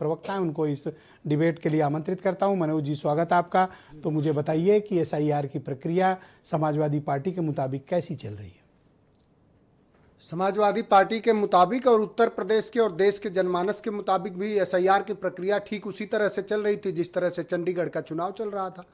प्रवक्ता हैं उनको इस डिबेट के लिए आमंत्रित करता हूं। मनोज जी, स्वागत आपका। तो मुझे बताइए कि एसआईआर की प्रक्रिया समाजवादी पार्टी के मुताबिक कैसी चल रही है? समाजवादी पार्टी के मुताबिक और उत्तर प्रदेश के और देश के जनमानस के मुताबिक भी एसआईआर की प्रक्रिया ठीक उसी तरह से चल रही थी जिस तरह से चंडीगढ़ का चुनाव चल रहा था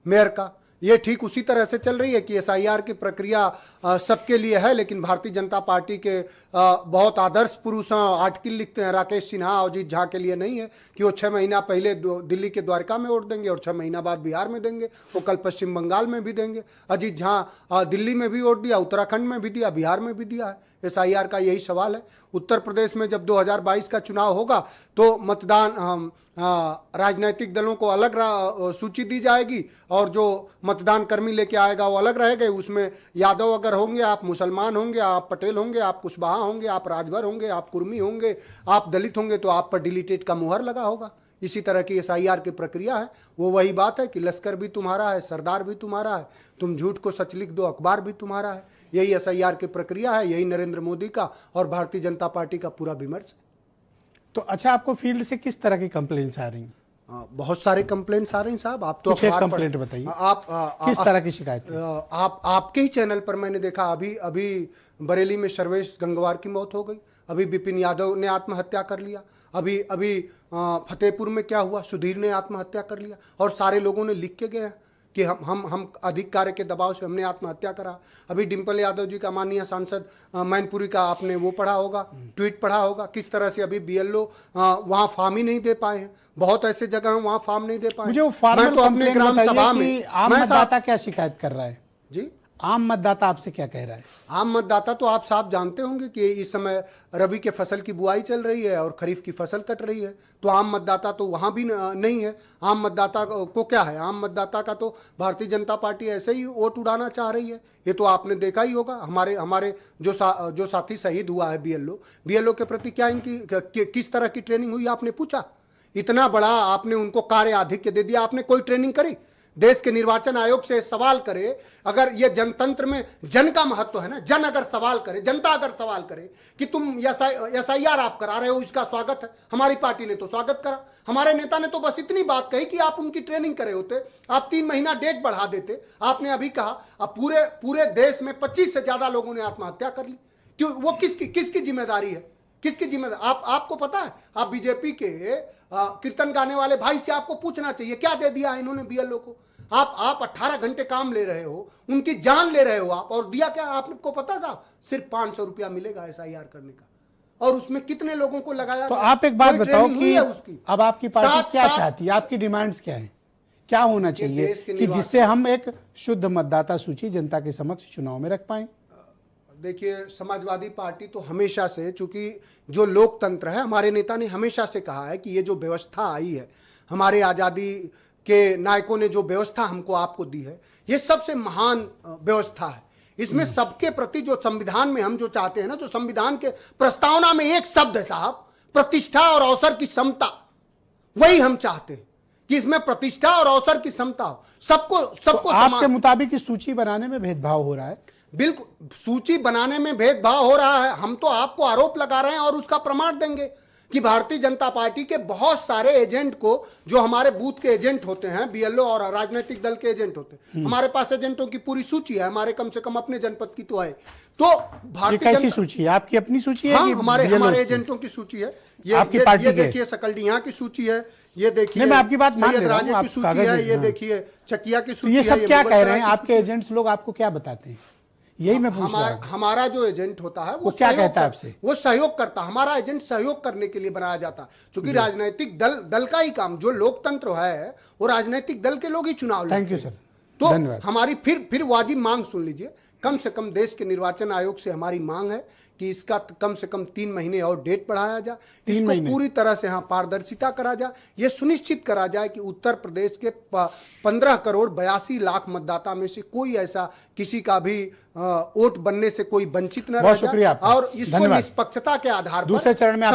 मेयर का। ये ठीक उसी तरह से चल रही है कि एसआईआर की प्रक्रिया सबके लिए है, लेकिन भारतीय जनता पार्टी के बहुत आदर्श पुरुष आर्टिकल लिखते हैं राकेश सिन्हा और अजीत झा के लिए नहीं है कि वो 6 महीना पहले दिल्ली के द्वारका में वोट देंगे और 6 महीना बाद बिहार में देंगे, वो कल पश्चिम बंगाल में भी देंगे। अजीत झा दिल्ली में भी वोट दिया, उत्तराखंड में भी दिया, बिहार में भी दिया है। एसआईआर का यही सवाल है। उत्तर प्रदेश में जब 2022 का चुनाव होगा तो मतदान राजनीतिक दलों को अलग सूची दी जाएगी और जो मतदान कर्मी लेके आएगा वो अलग रहेगा। उसमें यादव अगर होंगे, आप मुसलमान होंगे, आप पटेल होंगे, आप कुशवाहा होंगे, आप राजभर होंगे, आप कुर्मी होंगे, आप दलित होंगे तो आप पर डिलीटेड का मुहर लगा होगा। इसी तरह की एसआईआर की प्रक्रिया है। वो वही बात है कि लश्कर भी तुम्हारा है, सरदार भी तुम्हारा है, तुम झूठ को सच लिख दो, अखबार भी तुम्हारा है। यही एसआईआर की प्रक्रिया है, यही नरेंद्र मोदी का और भारतीय जनता पार्टी का पूरा विमर्श है। तो अच्छा, आपको फील्ड से किस तरह की कंप्लेंट्स आ रही हैं? बहुत सारे कंप्लेंट्स आ रही हैं साहब। आप तो अखबार कंप्लेंट बताइए, आप किस तरह की शिकायत? आपके ही चैनल पर मैंने देखा अभी बरेली में सर्वेश गंगवार की मौत हो गई, अभी विपिन यादव ने आत्महत्या कर लिया, अभी फतेहपुर में क्या हुआ, सुधीर ने आत्महत्या कर लिया और सारे लोगों ने लिख के गए कि हम अधिक कार्य के दबाव से हमने आत्महत्या करा। अभी डिम्पल यादव जी का माननीय सांसद मैनपुरी का आपने वो पढ़ा होगा, ट्वीट पढ़ा होगा, किस तरह से अभी बीएलओ वहाँ फॉर्म ही नहीं दे पाए हैं। बहुत ऐसे जगह हैं वहाँ फॉर्म नहीं दे पाए। मुझे वो फॉर्मल कंप्लेंट बताइए कि आम मतदाता क्या शिकायत कर रहा है? जी, आम मतदाता आपसे क्या कह रहा है? आम मतदाता तो आप साफ जानते होंगे कि इस समय रबी के फसल की बुआई चल रही है और खरीफ की फसल कट रही है, तो आम मतदाता तो वहाँ भी नहीं है। आम मतदाता को क्या है, आम मतदाता का तो भारतीय जनता पार्टी ऐसे ही वोट उड़ाना चाह रही है। ये तो आपने देखा ही होगा। हमारे जो साथी शहीद हुआ है बीएलओ के प्रति क्या इनकी किस तरह की ट्रेनिंग हुई आपने पूछा? इतना बड़ा आपने उनको कार्य आधिक्य दे दिया, आपने कोई ट्रेनिंग करी? देश के निर्वाचन आयोग से सवाल करे, अगर ये जनतंत्र में जन का महत्व है ना, जन अगर सवाल करे, जनता अगर सवाल करे कि तुम एसआईआर आप करा रहे हो, इसका स्वागत है। हमारी पार्टी ने तो स्वागत करा, हमारे नेता ने तो बस इतनी बात कही कि आप उनकी ट्रेनिंग करे होते, आप 3 महीना डेट बढ़ा देते। आपने अभी कहा अब पूरे देश में 25 से ज्यादा लोगों ने आत्महत्या कर ली। क्यों? वो किसकी जिम्मेदारी है? किसकी जिम्मेदारी? आपको पता है, आप बीजेपी के कीर्तन गाने वाले भाई से आपको पूछना चाहिए क्या दे दिया है इन्होंने बीएलओ को। आप 18 घंटे काम ले रहे हो, उनकी जान ले रहे हो आप, और दिया क्या आपको पता साहब? सिर्फ 500 रुपया मिलेगा एसआईआर करने का, और उसमें कितने लोगों को लगाया? तो आप एक बात बताओ कि अब आपकी पार्टी क्या चाहती है, आपकी डिमांड्स क्या है, क्या होना चाहिए कि जिससे हम एक शुद्ध मतदाता सूची जनता के समक्ष चुनाव में रख पाए? देखिए, समाजवादी पार्टी तो हमेशा से, चूंकि जो लोकतंत्र है, हमारे नेता ने हमेशा से कहा है कि ये जो व्यवस्था आई है, हमारे आज़ादी के नायकों ने जो व्यवस्था हमको आपको दी है, ये सबसे महान व्यवस्था है। इसमें सबके प्रति जो संविधान में हम जो चाहते हैं ना, जो संविधान के प्रस्तावना में एक शब्द है साहब, प्रतिष्ठा और अवसर की समता, वही हम चाहते हैं कि इसमें प्रतिष्ठा और अवसर की समता हो, सबको तो आपके मुताबिक इस सूची बनाने में भेदभाव हो रहा है? बिल्कुल, सूची बनाने में भेदभाव हो रहा है। हम तो आपको आरोप लगा रहे हैं और उसका प्रमाण देंगे कि भारतीय जनता पार्टी के बहुत सारे एजेंट को, जो हमारे बूथ के एजेंट होते हैं, बीएलओ और राजनीतिक दल के एजेंट होते हैं, हमारे पास एजेंटों की पूरी सूची है। हमारे कम से कम अपने जनपद की तो है। तो भारतीय कैसी सूची है? आपकी अपनी सूची है? हाँ, हमारे एजेंटों की सूची है। ये आपकी पार्टी ये देखिए सकलडीहा की सूची है, ये देखिए मैं आपकी बात मान रहा हूं, की सूची है, ये देखिए चकिया की सूची है। ये सब क्या कह रहे हैं आपके एजेंट्स लोग? आपको क्या बताते हैं? यही मैं पूछ रहा हूं। हमारा जो एजेंट होता है वो क्या कहता है आपसे? वो सहयोग करता। हमारा एजेंट सहयोग करने के लिए बनाया जाता है, क्योंकि राजनीतिक दल का ही काम, जो लोकतंत्र है वो राजनीतिक दल के लोग ही चुनाव लड़ते हैं। Thank you sir. तो हमारी फिर वाजिब मांग सुन लीजिए, कम से कम देश के निर्वाचन आयोग से हमारी मांग है कि इसका कम से कम 3 महीने और डेट बढ़ाया जाए, इसको पूरी तरह से पारदर्शिता करा जाए, ये सुनिश्चित करा जाए कि उत्तर प्रदेश के 15 करोड़ 82 लाख मतदाता में से कोई ऐसा किसी का भी वोट बनने से कोई वंचित न रह जाए, और इसको निष्पक्षता के आधार पर दूसरे चरण में